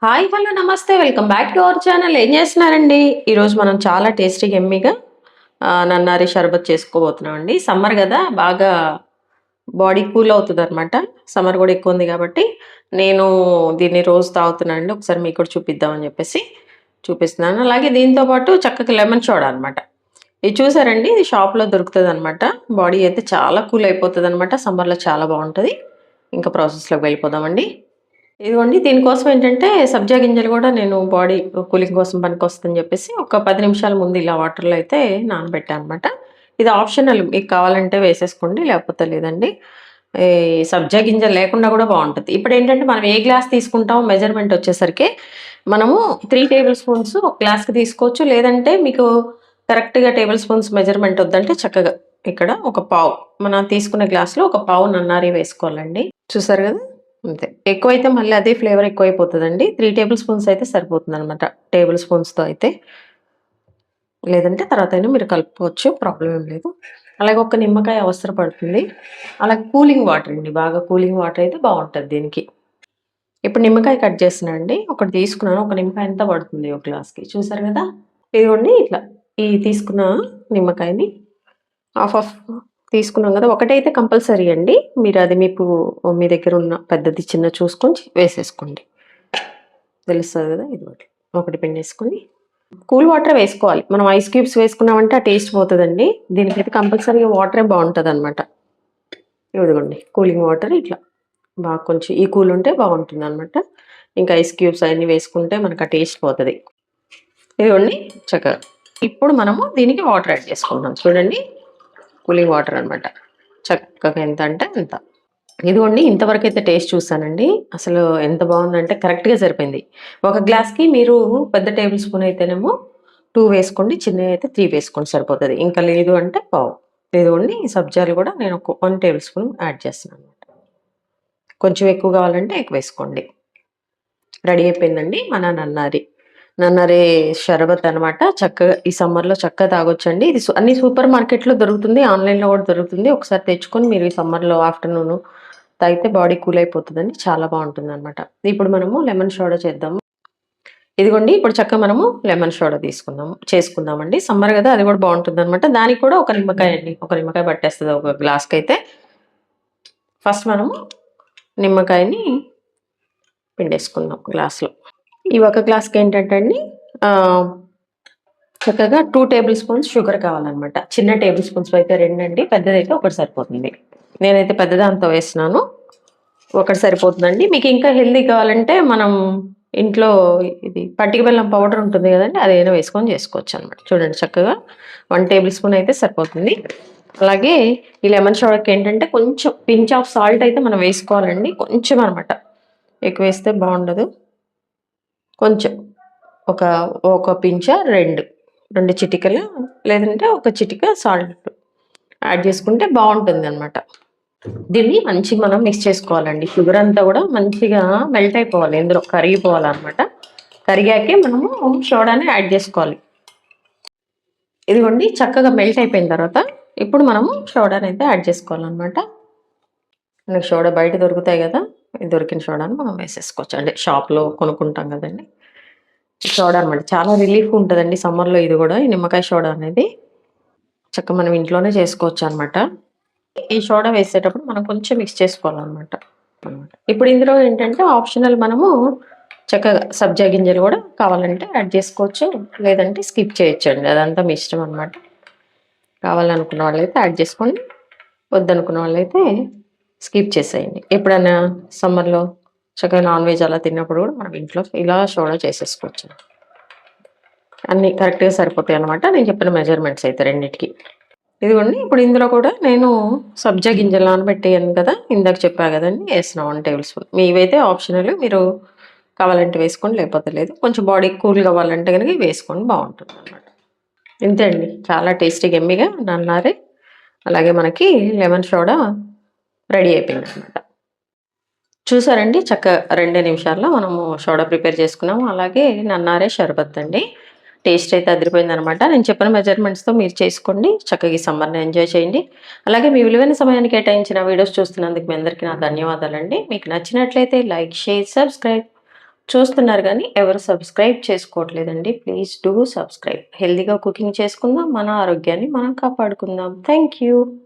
Hi hello నమస్తే welcome back to our channel. ఏం చేస్తున్నారండి? ఈరోజు మనం చాలా టేస్టీగా ఎమ్మీగా నన్నారి షర్బత్ చేసుకోబోతున్నాం అండి. సమ్మర్ కదా, బాగా బాడీ కూల్ అవుతుంది అనమాట. సమ్మర్ కూడా ఎక్కువ ఉంది కాబట్టి నేను దీన్ని రోజు తాగుతున్నాను అండి. ఒకసారి మీకు కూడా చూపిద్దామని చెప్పేసి చూపిస్తున్నాను. అలాగే దీంతో పాటు చక్కగా లెమన్ సోడా అనమాట. ఇది చూసారండి, ఇది షాప్లో దొరుకుతుంది అనమాట. బాడీ అయితే చాలా కూల్ అయిపోతుంది అనమాట. సమ్మర్లో చాలా బాగుంటుంది. ఇంకా ప్రాసెస్లోకి వెళ్ళిపోదామండి. ఇదిగోండి, దీనికోసం ఏంటంటే సబ్జా గింజలు కూడా నేను బాడీ కూలింగ్ కోసం పనికొస్తుందని చెప్పేసి ఒక 10 నిమిషాల ముందు ఇలా వాటర్లో అయితే నానబెట్టాను అనమాట. ఇది ఆప్షనల్, మీకు కావాలంటే వేసేసుకోండి, లేకపోతే లేదండి. ఈ సబ్జా గింజలు లేకుండా కూడా బాగుంటుంది. ఇప్పుడు ఏంటంటే మనం ఏ గ్లాస్ తీసుకుంటామో మెజర్మెంట్ వచ్చేసరికి మనము 3 టేబుల్ స్పూన్స్ ఒక గ్లాస్కి తీసుకోవచ్చు. లేదంటే మీకు కరెక్ట్గా టేబుల్ స్పూన్స్ మెజర్మెంట్ వద్దంటే చక్కగా ఇక్కడ ఒక పావు, మనం తీసుకునే గ్లాస్లో ఒక పావు నన్నారి వేసుకోవాలండి. చూసారు కదా, అంతే. ఎక్కువైతే మళ్ళీ అదే ఫ్లేవర్ ఎక్కువైపోతుందండి. 3 టేబుల్ స్పూన్స్ అయితే సరిపోతుంది అనమాట, టేబుల్ స్పూన్స్తో అయితే. లేదంటే తర్వాత అయినా మీరు కలుపుకోవచ్చు, ప్రాబ్లం ఏం లేదు. అలాగే ఒక నిమ్మకాయ అవసరపడుతుంది. అలాగే కూలింగ్ వాటర్ అండి, బాగా కూలింగ్ వాటర్ అయితే బాగుంటుంది దీనికి. ఇప్పుడు నిమ్మకాయ కట్ చేస్తున్నా అండి. ఒకటి తీసుకున్నాను. ఒక నిమ్మకాయ ఎంత పడుతుంది ఒక గ్లాస్కి, చూసారు కదా. ఇదిగోండి, ఇట్లా ఈ తీసుకున్న నిమ్మకాయని హాఫ్ ఆఫ్ తీసుకున్నాం కదా, ఒకటైతే కంపల్సరీ అండి. మీరు అది మీకు మీ దగ్గర ఉన్న పెద్దది చిన్న చూసుకొని వేసేసుకోండి, తెలుస్తుంది కదా. ఇది ఒకటి పిండేసుకొని కూల్ వాటర్ వేసుకోవాలి. మనం ఐస్ క్యూబ్స్ వేసుకున్నామంటే ఆ టేస్ట్ పోతుందండి. దీనికైతే కంపల్సరీగా వాటరే బాగుంటుంది అనమాట. ఇదిగోండి, కూలింగ్ వాటర్ ఇట్లా బాగా కొంచెం ఈ కూల్ ఉంటే బాగుంటుంది అనమాట. ఇంకా ఐస్ క్యూబ్స్ అవన్నీ వేసుకుంటే మనకు ఆ టేస్ట్ పోతుంది. ఇదిగోండి చక్కగా. ఇప్పుడు మనము దీనికి వాటర్ యాడ్ చేసుకుంటాం. చూడండి, కూలింగ్ వాటర్ అనమాట. చక్కగా ఎంత అంటే అంత. ఇదిగోండి, ఇంతవరకు అయితే టేస్ట్ చూసానండి. అసలు ఎంత బాగుందంటే కరెక్ట్గా సరిపోయింది. ఒక గ్లాస్కి మీరు పెద్ద టేబుల్ స్పూన్ అయితేనేమో 2 వేసుకోండి, చిన్నవి అయితే 3 వేసుకోండి, సరిపోతుంది. ఇంకా లేదు అంటే పావు. ఇదిగోండి, ఈ సబ్జాలు కూడా నేను ఒక 1 టేబుల్ స్పూన్ యాడ్ చేస్తున్నాను అనమాట. కొంచెం ఎక్కువ కావాలంటే ఎక్కువ వేసుకోండి. రెడీ అయిపోయిందండి మన నన్నారి షర్బత్ అనమాట. చక్కగా ఈ సమ్మర్లో చక్కగా తాగొచ్చండి. ఇది అన్ని సూపర్ మార్కెట్లో దొరుకుతుంది, ఆన్లైన్లో కూడా దొరుకుతుంది. ఒకసారి తెచ్చుకొని మీరు ఈ సమ్మర్లో ఆఫ్టర్నూన్ తాగితే బాడీ కూల్ అయిపోతుందండి, చాలా బాగుంటుంది అనమాట. ఇప్పుడు మనము లెమన్ సోడా చేద్దాము. ఇదిగోండి, ఇప్పుడు చక్కగా మనము లెమన్ సోడా చేసుకుందామండి. సమ్మర్ కదా, అది కూడా బాగుంటుంది అనమాట. దానికి కూడా ఒక నిమ్మకాయ అండి, ఒక నిమ్మకాయ పట్టేస్తుంది ఒక గ్లాస్కి అయితే. ఫస్ట్ మనము నిమ్మకాయని పిండేసుకుందాం గ్లాస్లో. ఈ ఒక గ్లాస్కి ఏంటంటే అండి చక్కగా 2 టేబుల్ స్పూన్స్ షుగర్ కావాలన్నమాట. చిన్న టేబుల్ స్పూన్స్ అయితే 2 అండి, పెద్దదైతే ఒకటి సరిపోతుంది. నేనైతే పెద్ద దాంతో వేస్తున్నాను, ఒకటి సరిపోతుందండి. మీకు ఇంకా హెల్దీ కావాలంటే మనం ఇంట్లో ఇది పట్టిక బెల్లం పౌడర్ ఉంటుంది కదండి, అదైనా వేసుకొని చేసుకోవచ్చు అనమాట. చూడండి, చక్కగా 1 టేబుల్ స్పూన్ అయితే సరిపోతుంది. అలాగే ఈ లెమన్ సోడాకి ఏంటంటే కొంచెం పించ్ ఆఫ్ సాల్ట్ అయితే మనం వేసుకోవాలండి, కొంచెం అనమాట. ఎక్కువ వేస్తే బాగుండదు. కొంచెం ఒక ఒక పించ, రెండు చిటికలు, లేదంటే ఒక చిటిక సాల్ట్ యాడ్ చేసుకుంటే బాగుంటుంది అనమాట. దీన్ని మంచిగా మనం మిక్స్ చేసుకోవాలండి. షుగర్ అంతా కూడా మంచిగా మెల్ట్ అయిపోవాలి, ఇందులో కరిగిపోవాలన్నమాట. కరిగాకే మనము సోడాని యాడ్ చేసుకోవాలి. ఇదిగోండి, చక్కగా మెల్ట్ అయిపోయిన తర్వాత ఇప్పుడు మనము సోడాని అయితే యాడ్ చేసుకోవాలన్నమాట. మనకి సోడా బయట దొరుకుతాయి కదా, దొరికిన సోడాని మనం వేసేసుకోవచ్చు. అంటే షాప్లో కొనుక్కుంటాం కదండి, సోడా అనమాట. చాలా రిలీఫ్ ఉంటుందండి సమ్మర్లో. ఇది కూడా ఈ నిమ్మకాయ సోడా అనేది చక్కగా మనం ఇంట్లోనే చేసుకోవచ్చు అనమాట. ఈ సోడా వేసేటప్పుడు మనం కొంచెం మిక్స్ చేసుకోవాలన్నమాట. ఇప్పుడు ఇందులో ఏంటంటే ఆప్షనల్, మనము చక్కగా సబ్జా గింజలు కూడా కావాలంటే యాడ్ చేసుకోవచ్చు, లేదంటే స్కిప్ చేయొచ్చండి. అదంతా మీ ఇష్టం అనమాట. కావాలనుకున్న వాళ్ళైతే యాడ్ చేసుకోండి, వద్దనుకున్న వాళ్ళైతే స్కిప్ చేసేయండి. ఎప్పుడైనా సమ్మర్లో చక్కగా నాన్ వెజ్ అలా తిన్నప్పుడు కూడా మనం ఇంట్లో ఇలా సోడా చేసేసుకోవచ్చు. అన్నీ కరెక్ట్గా సరిపోతాయి అనమాట, నేను చెప్పిన మెజర్మెంట్స్ అయితే రెండింటికి. ఇదిగోండి, ఇప్పుడు ఇందులో కూడా నేను సబ్జా గింజలు నానబెట్టేయను కదా, ఇందాక చెప్పా కదండి, వేసిన 1 టేబుల్ స్పూన్. మీవైతే ఆప్షనల్, మీరు కావాలంటే వేసుకోండి, లేకపోతే లేదు. కొంచెం బాడీ కూల్ కావాలంటే కనుక వేసుకోండి, బాగుంటుంది అనమాట. ఇంతే అండి, చాలా టేస్టీగా ఎమ్మిగా నన్నారే అలాగే మనకి లెమన్ సోడా రెడీ అయిపోయింది అనమాట. చూసారండి, చక్క 2 నిమిషాల్లో మనము సోడా ప్రిపేర్ చేసుకున్నాము. అలాగే నన్నారే షర్బత్ అండి. టేస్ట్ అయితే అదిరిపోయిందనమాట. నేను చెప్పిన మెజర్మెంట్స్తో మీరు చేసుకోండి, చక్కగా ఈ సమ్మర్ని ఎంజాయ్ చేయండి. అలాగే మీ విలువైన సమయాన్ని కేటాయించిన వీడియోస్ చూస్తున్నందుకు మీ అందరికీ నా ధన్యవాదాలండి. మీకు నచ్చినట్లయితే లైక్, షేర్, సబ్స్క్రైబ్. చూస్తున్నారు గానీ ఎవరు సబ్స్క్రైబ్ చేసుకోవట్లేదండి. Please do subscribe. హెల్తీగా కుకింగ్ చేసుకుందాం. మన ఆరోగ్యాన్ని మనం కాపాడుకుందాం. Thank you.